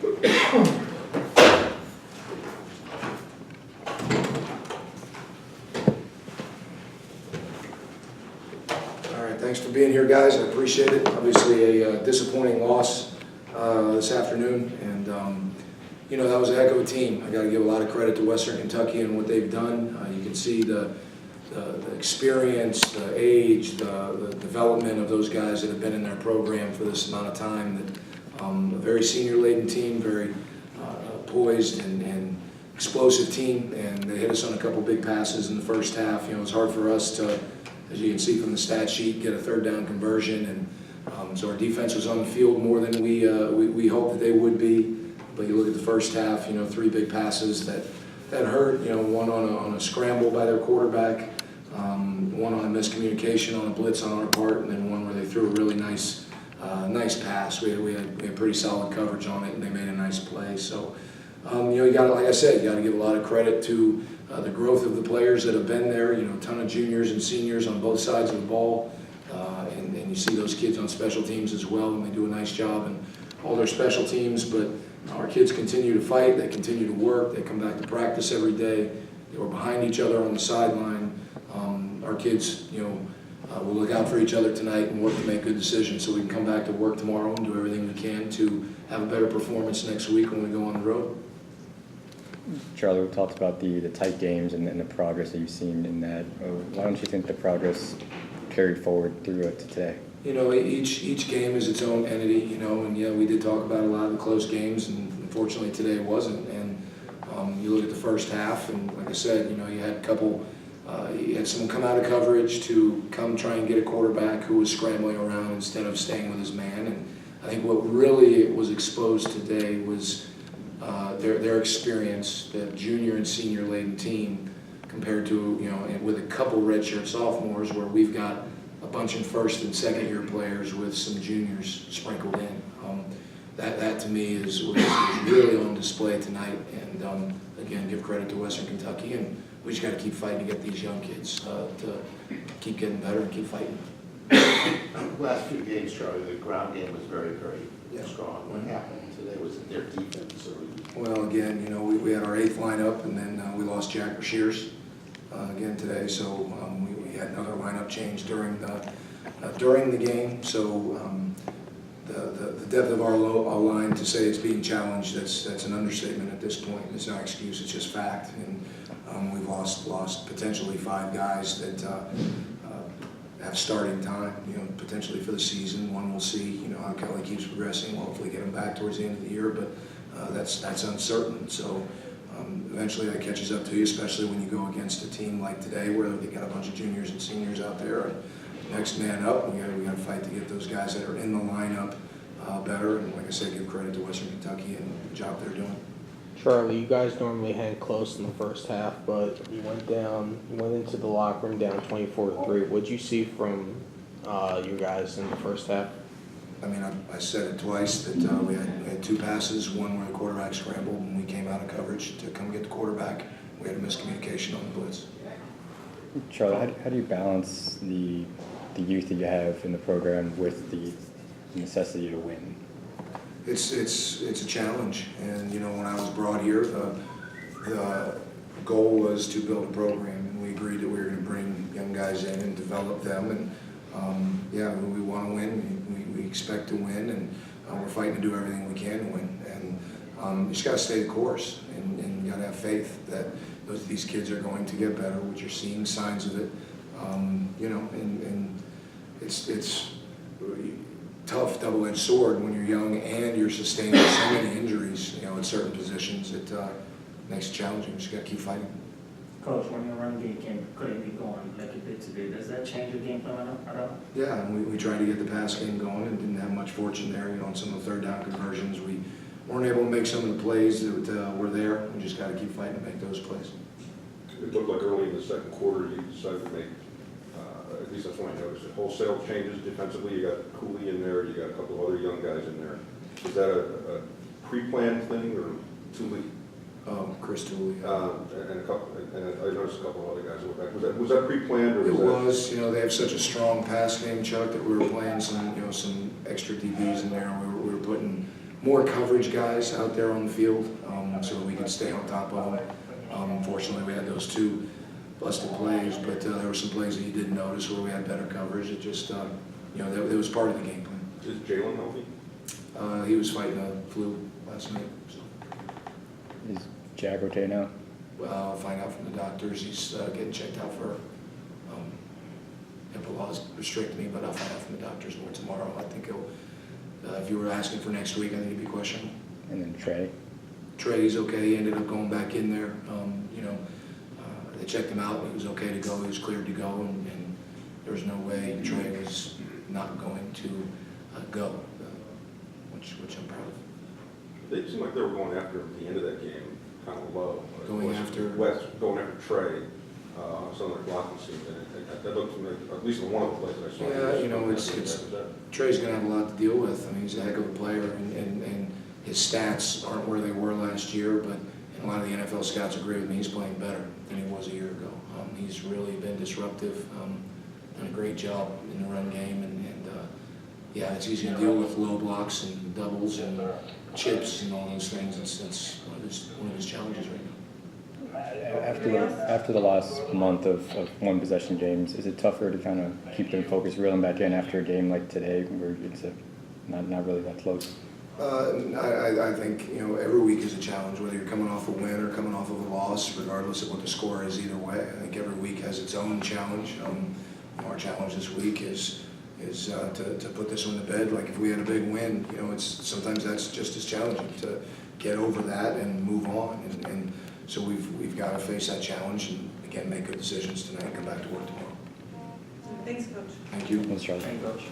All right, thanks for being here, guys. I appreciate it. Obviously a disappointing loss this afternoon, and you know, that was a heck of a team. I got to give a lot of credit to Western Kentucky and what they've done. You can see the experience, the age, the development of those guys that have been in their program for this amount of time. That a very senior-laden team, very poised and explosive team, and they hit us on a couple big passes in the first half. You know, it's hard for us to, as you can see from the stat sheet, get a third down conversion, and so our defense was on the field more than we hoped that they would be. But you look at the first half, you know, 3 big passes that hurt. You know, one on a scramble by their quarterback, one on a miscommunication on a blitz on our part, and then one where they threw a really nice pass. We had pretty solid coverage on it, and they made a nice play. So, you know, you got, like I said, you got to give a lot of credit to the growth of the players that have been there. You know, a ton of juniors and seniors on both sides of the ball, and you see those kids on special teams as well, and they do a nice job in all their special teams. But our kids continue to fight. They continue to work. They come back to practice every day. They were behind each other on the sideline. Our kids, you know, will look out for each other tonight and work to make good decisions so we can come back to work tomorrow and do everything we can to have a better performance next week when we go on the road. Charlie, we talked about the tight games and the progress that you've seen in that. Why don't you think the progress carried forward through to today? You know, each game is its own entity, you know, and yeah, we did talk about a lot of the close games, and unfortunately today it wasn't. And you look at the first half, and like I said, you know, you had you had someone come out of coverage to come try and get a quarterback who was scrambling around instead of staying with his man. And I think what really was exposed today was their experience, the junior and senior laden team, compared to, you know, with a couple redshirt sophomores where we've got a bunch of first and second year players with some juniors sprinkled in. That to me was really on display tonight, and again, give credit to Western Kentucky, and we just got to keep fighting to get these young kids to keep getting better and keep fighting. Last few games, Charlie, the ground game was very, very strong. What happened today? Was it their defense? Well, again, you know, we had our 8th lineup, and then we lost Jack Shears again today, so we had another lineup change during the game. So the depth of our line, to say it's being challenged, that's an understatement at this point. It's not excuse, it's just fact. And we've lost potentially 5 guys that have starting time, you know, potentially for the season. One we'll see, you know, how Kelly keeps progressing. We'll hopefully get him back towards the end of the year, but that's uncertain. So eventually that catches up to you, especially when you go against a team like today where they got a bunch of juniors and seniors out there. And next man up, we got to fight to get those guys that are in the lineup better. And like I said, give credit to Western Kentucky and the job they're doing. Charlie, you guys normally hang close in the first half, but you went into the locker room down 24-3. What'd you see from you guys in the first half? I mean, I said it twice that we had 2 passes, one where the quarterback scrambled and we came out of coverage to come get the quarterback. We had a miscommunication on the blitz. Charlie, how do you balance the youth that you have in the program with the necessity to win? It's a challenge, and you know, when I was brought here, the goal was to build a program, and we agreed that we were going to bring young guys in and develop them. And yeah, we want to win. We expect to win, and we're fighting to do everything we can to win. And you just got to stay the course, and you got to have faith that these kids are going to get better, which you're seeing signs of it. You know, and it's tough double-edged sword when you're young and you're sustaining so many injuries, you know, at certain positions. It makes it challenging. You just got to keep fighting. Coach, when your run game couldn't be going like it did today, does that change your game plan at all? Yeah, and we tried to get the pass game going and didn't have much fortune there. You know, on some of the third down conversions, we weren't able to make some of the plays that were there. We just got to keep fighting to make those plays. It looked like early in the second quarter you decided to make, at least that's when I noticed it, wholesale changes defensively. You got Cooley in there, you got a couple of other young guys in there. Is that a pre-planned thing or Tooley? Chris Tooley. And I noticed a couple of other guys in the back. Was that pre-planned or It was was, you know, they have such a strong pass game, Chuck, that we were playing some extra DBs in there. We were putting more coverage guys out there on the field, so that we can stay on top of them. Unfortunately, we had those two busted plays, but there were some plays that you didn't notice where we had better coverage. It just, you know, that was part of the game plan. Is Jalen healthy? He was fighting a flu last night, so. Is Jack okay now? Well, I'll find out from the doctors. He's getting checked out for, HIPAA laws restrict me, but I'll find out from the doctors more tomorrow. I think he'll, if you were asking for next week, I think it'd be questionable. And then Trey? Trey's okay. He ended up going back in there. You know, they checked him out. He was okay to go. He was cleared to go, and there was no way Trey was not going to go, which I'm proud of. They seemed like they were going after him at the end of that game, kind of low. Going after? West, going after Trey on some of their blocking schemes. And that looked to me, at least in one of the plays that I saw. Yeah, you know, it's Trey's going to have a lot to deal with. I mean, he's a heck of a player, and his stats aren't where they were last year, but a lot of the NFL scouts agree with me. He's playing better than he was a year ago. He's really been disruptive, done a great job in the run game, and yeah, it's easy to deal with low blocks and doubles and chips and all those things. It's one of his challenges right now. After the last month of one possession games, is it tougher to kind of keep them focused, reel them back in after a game like today where it's not really that close? I think, you know, every week is a challenge, whether you're coming off a win or coming off of a loss, regardless of what the score is either way. I think every week has its own challenge. Our challenge this week is to put this one to bed. Like if we had a big win, you know, sometimes that's just as challenging to get over that and move on. And so we've got to face that challenge and again make good decisions tonight and come back to work tomorrow. Thanks, Coach. Thank you. Thanks, Charlie. Thank you, Coach.